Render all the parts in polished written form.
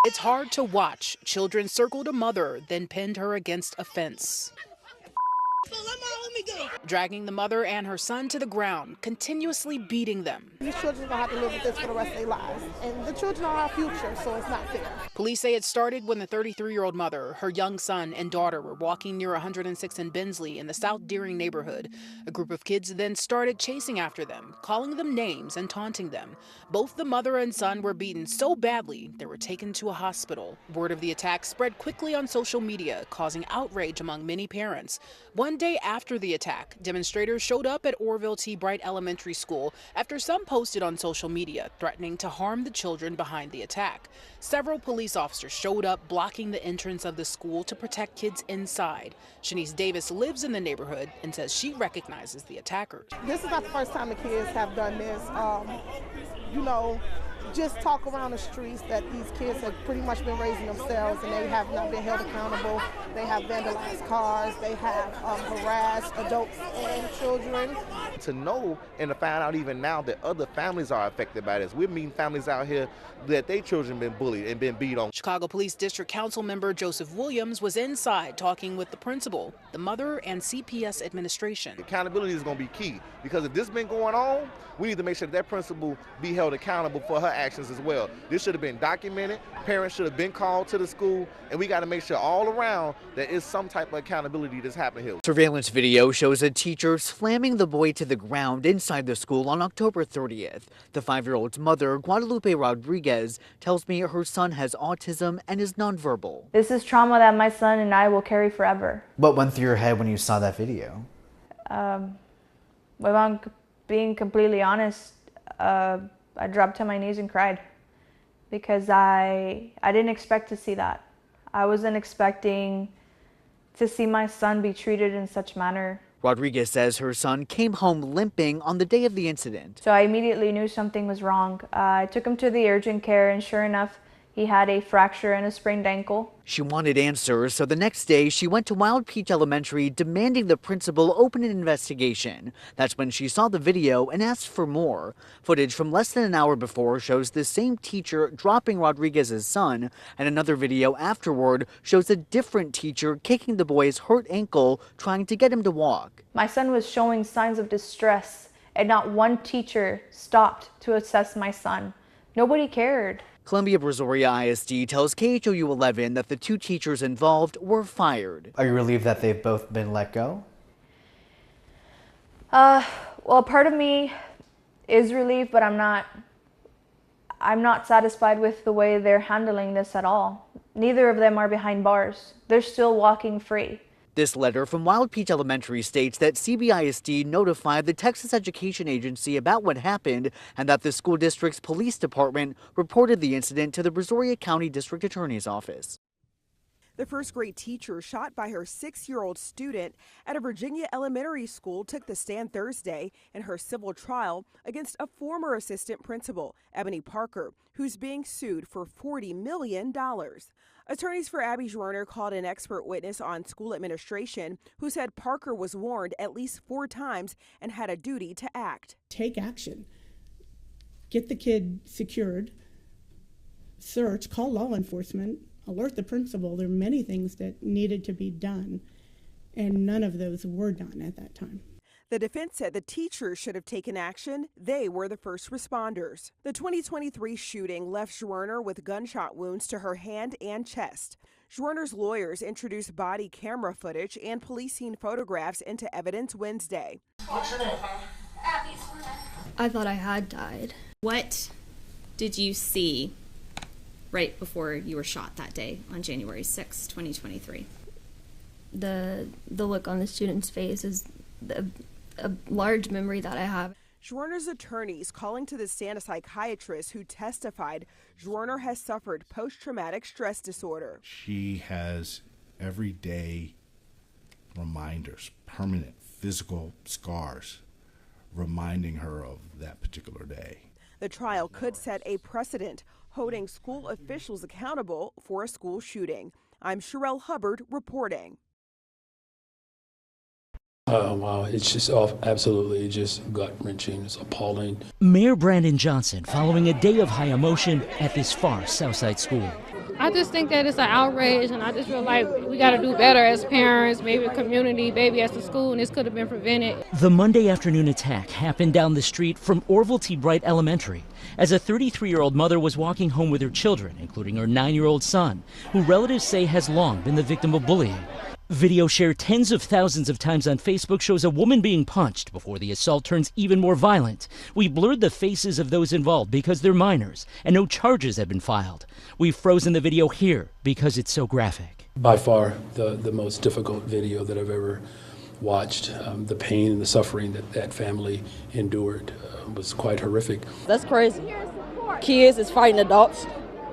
It's hard to watch. Children circled a mother, then pinned her against a fence. Dragging the mother and her son to the ground, continuously beating them. These children are going to have to live with this for the rest of their lives. And the children are our future, so it's not fair. Police say it started when the 33-year-old mother, her young son, and daughter were walking near 106 and Bensley in the South Deering neighborhood. A group of kids then started chasing after them, calling them names and taunting them. Both the mother and son were beaten so badly they were taken to a hospital. Word of the attack spread quickly on social media, causing outrage among many parents. One day after the attack, demonstrators showed up at Orville T. Bright Elementary School after some posted on social media threatening to harm the children behind the attack. Several police officers showed up blocking the entrance of the school to protect kids inside. Shanice Davis lives in the neighborhood and says she recognizes the attackers. This is not the first time the kids have done this. Just talk around the streets that these kids have pretty much been raising themselves and they have not been held accountable. They have vandalized cars, they have harassed adults and children. To know and to find out even now that other families are affected by this. We're meeting families out here that their children been bullied and been beat on. Chicago Police District Council member Joseph Williams was inside talking with the principal, the mother, and CPS administration. Accountability is going to be key because if this has been going on, we need to make sure that principal be held accountable for her actions as well. This should have been documented. Parents should have been called to the school, and we got to make sure all around that is some type of accountability that's happening here. Surveillance video shows a teacher slamming the boy to the ground inside the school on October 30th. The 5-year-old's mother, Guadalupe Rodriguez, tells me her son has autism and is nonverbal. This is trauma that my son and I will carry forever. What went through your head when you saw that video? If I'm being completely honest, I dropped to my knees and cried because I didn't expect to see that. I wasn't expecting to see my son be treated in such manner. Rodriguez says her son came home limping on the day of the incident. So I immediately knew something was wrong. I took him to the urgent care and sure enough, he had a fracture and a sprained ankle. She wanted answers, so the next day she went to Wild Peach Elementary demanding the principal open an investigation. That's when she saw the video and asked for more. Footage from less than an hour before shows the same teacher dropping Rodriguez's son, and another video afterward shows a different teacher kicking the boy's hurt ankle, trying to get him to walk. My son was showing signs of distress, and not one teacher stopped to assess my son. Nobody cared. Columbia Brazoria ISD tells KHOU 11 that the 2 teachers involved were fired. Are you relieved that they've both been let go? Well, part of me is relieved, but I'm not satisfied with the way they're handling this at all. Neither of them are behind bars. They're still walking free. This letter from Wild Peach Elementary states that CBISD notified the Texas Education Agency about what happened and that the school district's police department reported the incident to the Brazoria County District Attorney's Office. The first grade teacher shot by her 6-year-old student at a Virginia elementary school took the stand Thursday in her civil trial against a former assistant principal, Ebony Parker, who's being sued for $40 million. Attorneys for Abby Schwerner called an expert witness on school administration who said Parker was warned at least 4 times and had a duty to act. Take action. Get the kid secured. Search, call law enforcement, alert the principal. There are many things that needed to be done, and none of those were done at that time. The defense said the teachers should have taken action. They were the first responders. The 2023 shooting left Schwerner with gunshot wounds to her hand and chest. Schwerner's lawyers introduced body camera footage and police scene photographs into evidence Wednesday. What's your name? I thought I had died. What did you see right before you were shot that day on January 6, 2023? The look on the student's face is a large memory that I have. Schwerner's attorneys calling to the stand a psychiatrist who testified Schwerner has suffered post-traumatic stress disorder. She has everyday reminders, permanent physical scars, reminding her of that particular day. The trial could set a precedent, holding school officials accountable for a school shooting. I'm Sherelle Hubbard reporting. Wow, it's just absolutely just gut-wrenching. It's appalling. Mayor Brandon Johnson following a day of high emotion at this far Southside school. I just think that it's an outrage, and I just feel like we got to do better as parents, maybe a community, maybe as a school, and this could have been prevented. The Monday afternoon attack happened down the street from Orville T. Bright Elementary as a 33-year-old mother was walking home with her children, including her 9-year-old son, who relatives say has long been the victim of bullying. Video shared tens of thousands of times on Facebook shows a woman being punched before the assault turns even more violent. We blurred the faces of those involved because they're minors and no charges have been filed. We've frozen the video here because it's so graphic. By far the most difficult video that I've ever watched. The pain and the suffering that family endured was quite horrific. That's crazy. Kids is fighting adults.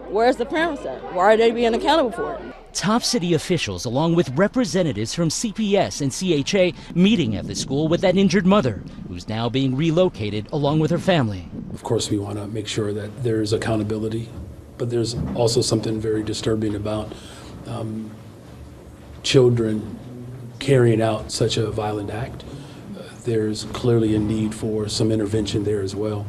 Where's the parents at? Why are they being accountable for it? Top city officials, along with representatives from CPS and CHA, meeting at the school with that injured mother, who's now being relocated along with her family. Of course, we want to make sure that there's accountability, but there's also something very disturbing about children carrying out such a violent act. There's clearly a need for some intervention there as well.